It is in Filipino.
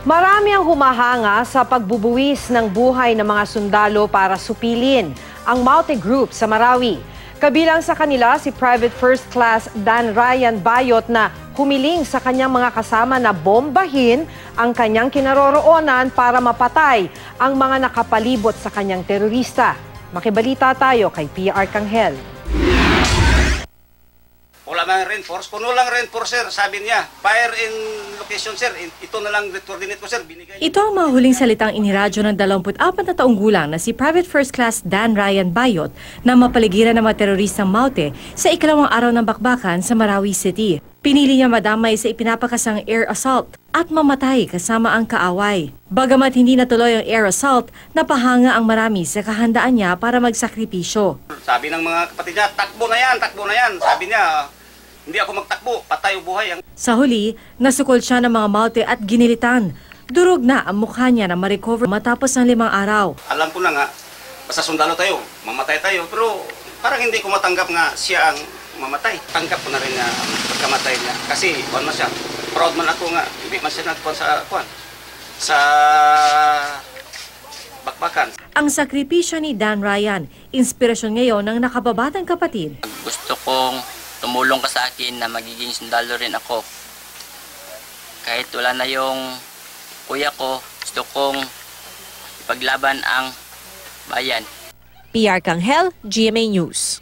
Marami ang humahanga sa pagbubuwis ng buhay ng mga sundalo para supilin ang Maute Group sa Marawi. Kabilang sa kanila si Private First Class Dan Ryan Bayot na humiling sa kanyang mga kasama na bombahin ang kanyang kinaroroonan para mapatay ang mga nakapalibot sa kanyang terorista. Makibalita tayo kay PR Kanghel. Wala mang reinforce. Kung walang reinforce, sir, sabi niya, fire in location, sir. Ito na lang coordinate ko, sir. Binigay. Ito ang mga huling salitang iniradyo ng 24 na taong gulang na si Private First Class Dan Ryan Bayot na mapaligiran ng mga teroristang Maute sa ikalawang araw ng bakbakan sa Marawi City. Pinili niya madamay sa ipinapakasang air assault at mamatay kasama ang kaaway. Bagamat hindi natuloy ang air assault, napahanga ang marami sa kahandaan niya para magsakripisyo. Sabi ng mga kapatid niya, takbo na yan, takbo na yan. Sabi niya, hindi ako magtakbo, patay o buhay. Sa huli, nasukol siya ng mga Maute at ginilitan. Durog na ang mukha niya na ma-recover matapos ng 5 araw. Alam ko na nga, basta sundalo tayo, mamatay tayo. Pero parang hindi ko matanggap nga siya ang mamatay. Tanggap ko na rin na pagkamatay niya. Kasi, na siya, proud man ako nga, hindi man siya nagpuan sa bakbakan. Ang sakripisyo ni Dan Ryan, inspirasyon ngayon ng nakababatang kapatid. Gusto kong tumulong ka sa akin na magiging sundalo rin ako. Kahit wala na yung kuya ko, gusto kong ipaglaban ang bayan. PR Kanghel, GMA News.